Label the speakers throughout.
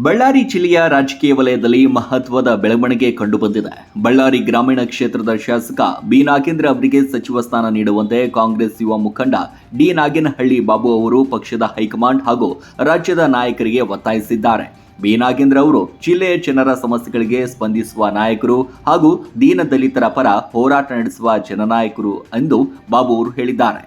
Speaker 1: ಬಳ್ಳಾರಿ ಜಿಲ್ಲೆಯ ರಾಜಕೀಯ ವಲಯದಲ್ಲಿ ಮಹತ್ವದ ಬೆಳವಣಿಗೆ ಕಂಡುಬಂದಿದೆ. ಬಳ್ಳಾರಿ ಗ್ರಾಮೀಣ ಕ್ಷೇತ್ರದ ಶಾಸಕ ಬಿ ನಾಗೇಂದ್ರ ಅವರಿಗೆ ಸಚಿವ ಸ್ಥಾನ ನೀಡುವಂತೆ ಕಾಂಗ್ರೆಸ್ ಯುವ ಮುಖಂಡ ಡಿ ನಾಗೇನಹಳ್ಳಿ ಬಾಬು ಅವರು ಪಕ್ಷದ ಹೈಕಮಾಂಡ್ ಹಾಗೂ ರಾಜ್ಯದ ನಾಯಕರಿಗೆ ಒತ್ತಾಯಿಸಿದ್ದಾರೆ. ಬಿ ನಾಗೇಂದ್ರ ಅವರು ಜಿಲ್ಲೆಯ ಜನರ ಸಮಸ್ಯೆಗಳಿಗೆ ಸ್ಪಂದಿಸುವ ನಾಯಕರು ಹಾಗೂ ದೀನ ದಲಿತರ ಪರ ಹೋರಾಟ ನಡೆಸುವ ಜನನಾಯಕರು ಎಂದು ಬಾಬು ಅವರು ಹೇಳಿದ್ದಾರೆ.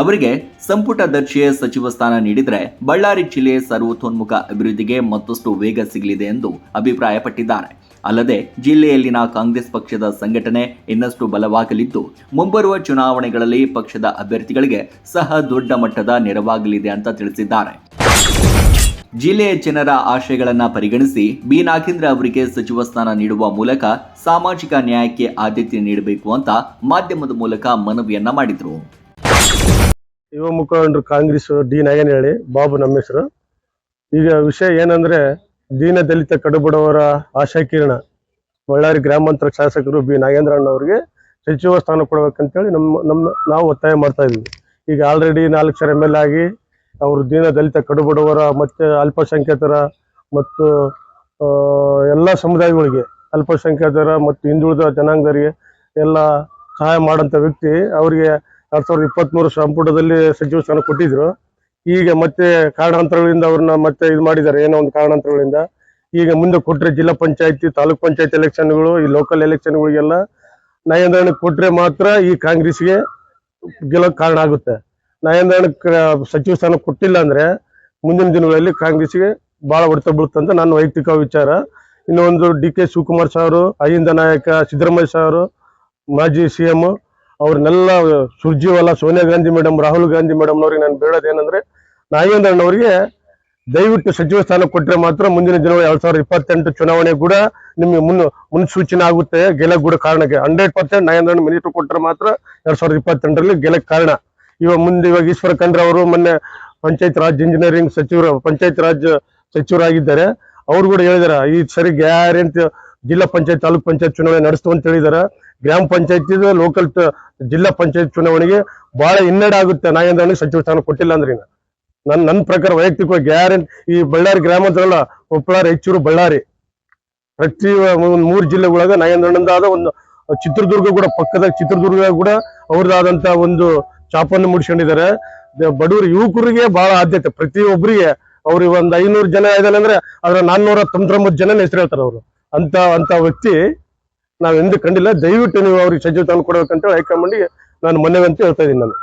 Speaker 1: ಅವರಿಗೆ ಸಂಪುಟ ದರ್ಜೆಯ ಸಚಿವ ಸ್ಥಾನ ನೀಡಿದರೆ ಬಳ್ಳಾರಿ ಜಿಲ್ಲೆ ಸರ್ವತೋನ್ಮುಖ ಅಭಿವೃದ್ಧಿಗೆ ಮತ್ತಷ್ಟು ವೇಗ ಸಿಗಲಿದೆ ಎಂದು ಅಭಿಪ್ರಾಯಪಟ್ಟಿದ್ದಾರೆ. ಅಲ್ಲದೆ ಜಿಲ್ಲೆಯಲ್ಲಿನ ಕಾಂಗ್ರೆಸ್ ಪಕ್ಷದ ಸಂಘಟನೆ ಇನ್ನಷ್ಟು ಬಲವಾಗಲಿದ್ದು ಮುಂಬರುವ ಚುನಾವಣೆಗಳಲ್ಲಿ ಪಕ್ಷದ ಅಭ್ಯರ್ಥಿಗಳಿಗೆ ಸಹ ದೊಡ್ಡ ಮಟ್ಟದ ನೆರವಾಗಲಿದೆ ಅಂತ ತಿಳಿಸಿದ್ದಾರೆ. ಜಿಲ್ಲೆಯ ಜನರ ಆಶಯಗಳನ್ನು ಪರಿಗಣಿಸಿ ಬಿ ನಾಗೇಂದ್ರ ಅವರಿಗೆ ಸಚಿವ ಸ್ಥಾನ ನೀಡುವ ಮೂಲಕ ಸಾಮಾಜಿಕ ನ್ಯಾಯಕ್ಕೆ ಆದ್ಯತೆ ನೀಡಬೇಕು ಅಂತ ಮಾಧ್ಯಮದ ಮೂಲಕ ಮನವಿಯನ್ನ ಮಾಡಿದರು.
Speaker 2: ಯುವ ಮುಖಂಡರು ಕಾಂಗ್ರೆಸ್ ಡಿ ನಾಗೇನಹಳ್ಳಿ ಬಾಬು ನಮ್ಮ ಹೆಸರು. ಈಗ ವಿಷಯ ಏನಂದ್ರೆ ದೀನ ದಲಿತ ಕಡುಬಡವರ ಆಶಾಕಿರಣ ಬಳ್ಳಾರಿ ಗ್ರಾಮಾಂತರ ಶಾಸಕರು ಬಿ ನಾಗೇಂದ್ರಣ್ಣವರಿಗೆ ಸಚಿವ ಸ್ಥಾನ ಕೊಡಬೇಕಂತೇಳಿ ನಾವು ಒತ್ತಾಯ ಮಾಡ್ತಾ ಇದ್ವಿ. ಈಗ ಆಲ್ರೆಡಿ 4 ಸಲ MLA ಆಗಿ ಅವರು ದೀನ ದಲಿತ ಕಡುಬಡವರ ಮತ್ತು ಅಲ್ಪಸಂಖ್ಯಾತರ ಮತ್ತು ಎಲ್ಲ ಸಮುದಾಯಗಳಿಗೆ ಅಲ್ಪಸಂಖ್ಯಾತರ ಮತ್ತು ಹಿಂದುಳಿದ ಜನಾಂಗದವರಿಗೆ ಎಲ್ಲ ಸಹಾಯ ಮಾಡೋಂಥ ವ್ಯಕ್ತಿ. ಅವರಿಗೆ 2023 ಸಂಪುಟದಲ್ಲಿ ಸಚಿವ ಸ್ಥಾನ ಕೊಟ್ಟಿದ್ರು. ಈಗ ಮತ್ತೆ ಕಾರಣಾಂತರಗಳಿಂದ ಅವ್ರನ್ನ ಮತ್ತೆ ಇದು ಮಾಡಿದ್ದಾರೆ, ಏನೋ ಒಂದು ಕಾರಣಾಂತರಗಳಿಂದ. ಈಗ ಮುಂದೆ ಕೊಟ್ಟರೆ ಜಿಲ್ಲಾ ಪಂಚಾಯತಿ ತಾಲೂಕ್ ಪಂಚಾಯತ್ ಎಲೆಕ್ಷನ್ಗಳು ಈ ಲೋಕಲ್ ಎಲೆಕ್ಷನ್ಗಳಿಗೆಲ್ಲ ನಾಗೇಂದ್ರಣ್ಣ ಕೊಟ್ಟರೆ ಮಾತ್ರ ಈ ಕಾಂಗ್ರೆಸ್ಗೆ ಗೆಲ್ಲೋಕೆ ಕಾರಣ ಆಗುತ್ತೆ. ನಾಗೇಂದ್ರಣ್ಣ ಸಚಿವ ಸ್ಥಾನ ಕೊಟ್ಟಿಲ್ಲ ಅಂದ್ರೆ ಮುಂದಿನ ದಿನಗಳಲ್ಲಿ ಕಾಂಗ್ರೆಸ್ಗೆ ಬಹಳ ಹೊಡೆತ ಬೀಳುತ್ತಂತ ನನ್ನ ವೈಯಕ್ತಿಕ ವಿಚಾರ. ಇನ್ನೊಂದು DK ಶಿವಕುಮಾರ್ ಸಾರು, ಅಹಿಂದ ನಾಯಕ ಸಿದ್ದರಾಮಯ್ಯ ಸಾರು, ಮಾಜಿ CM ಅವ್ರನ್ನೆಲ್ಲ ಸುರ್ಜಿವಾಲಾ, ಸೋನಿಯಾ ಗಾಂಧಿ ಮೇಡಮ್, ರಾಹುಲ್ ಗಾಂಧಿ ಮೇಡಮ್ ಅವ್ರಿಗೆ ನಾನು ಬೇಡೋದೇನೆಂದ್ರೆ ನಾಗೇಂದ್ರಣ್ಣವರಿಗೆ ದಯವಿಟ್ಟು ಸಚಿವ ಸ್ಥಾನ ಕೊಟ್ಟರೆ ಮಾತ್ರ ಮುಂದಿನ ದಿನಗಳು 2028 ಚುನಾವಣೆ ಕೂಡ ನಿಮಗೆ ಮುನ್ಸೂಚನೆ ಆಗುತ್ತೆ ಗೆಲಕ್ಕೆ ಕೂಡ ಕಾರಣಕ್ಕೆ. 100% ನಾಗೇಂದ್ರಣ್ಣ ಮಿನಿಸ್ಟರ್ ಕೊಟ್ಟರೆ ಮಾತ್ರ 2028ರಲ್ಲಿ ಗೆಲಕ್ಕೆ ಕಾರಣ. ಇವಾಗ ಈಶ್ವರ ಖಂಡ್ರೆ ಅವರು ಮೊನ್ನೆ ಪಂಚಾಯತ್ ರಾಜ್ ಇಂಜಿನಿಯರಿಂಗ್ ಪಂಚಾಯತ್ ರಾಜ್ ಸಚಿವರಾಗಿದ್ದಾರೆ. ಅವ್ರು ಕೂಡ ಹೇಳಿದಾರೆ ಈ ಸರಿ ಗ್ಯಾರಂಟಿ ಜಿಲ್ಲಾ ಪಂಚಾಯತ್ ತಾಲೂಕ್ ಪಂಚಾಯತ್ ಚುನಾವಣೆ ನಡೆಸ್ತು ಅಂತ ಹೇಳಿದಾರೆ. ಗ್ರಾಮ ಪಂಚಾಯತ್ ಲೋಕಲ್ ಜಿಲ್ಲಾ ಪಂಚಾಯತ್ ಚುನಾವಣೆಗೆ ಬಹಳ ಹಿನ್ನಡೆ ಆಗುತ್ತೆ ನಾಗೇಂದ್ರಣ್ಣ ಸಚಿವ ಸ್ಥಾನ ಕೊಟ್ಟಿಲ್ಲ ಅಂದ್ರೆ. ನನ್ನ ಪ್ರಕಾರ ವೈಯಕ್ತಿಕವಾಗಿ ಗ್ಯಾರಂಟಿ ಈ ಬಳ್ಳಾರಿ ಗ್ರಾಮಾಂತರಲ್ಲ, ಕೊಪ್ಪಳ, ರಾಯಚೂರು, ಬಳ್ಳಾರಿ ಪ್ರತಿ 3 ಜಿಲ್ಲೆಗಳಾಗ ನಾಗೇಂದ್ರಣ್ಣಂದಾದ ಒಂದು ಚಿತ್ರದುರ್ಗ ಕೂಡ ಪಕ್ಕದ ಚಿತ್ರದುರ್ಗ ಕೂಡ ಅವ್ರದ್ದಾದಂತ ಒಂದು ಚಾಪನ್ನು ಮುಡಿಸ್ಕೊಂಡಿದ್ದಾರೆ. ಬಡವರು ಯುವಕರಿಗೆ ಬಹಳ ಆದ್ಯತೆ, ಪ್ರತಿಯೊಬ್ಬರಿಗೆ. ಅವ್ರಿಗೆ ಒಂದು 500 ಜನ ಇದಾರೆ ಅಂದ್ರೆ ಅದ್ರ 499 ಜನ ಹೆಸರು ಹೇಳ್ತಾರೆ ಅವರು. ಅಂತ ವ್ಯಕ್ತಿ ನಾವ್ ಎಂದು ಕಂಡಿಲ್ಲ. ದಯವಿಟ್ಟು ನೀವು ಅವ್ರಿಗೆ ಸಚಿವ ಸ್ಥಾನ ಕೊಡಬೇಕಂತ ಹೈಕಮಾಂಡ್ಗೆ ನಾನು ಮನವಿ ಅಂತ ಹೇಳ್ತಾ ಇದ್ದೀನಿ ನಾನು.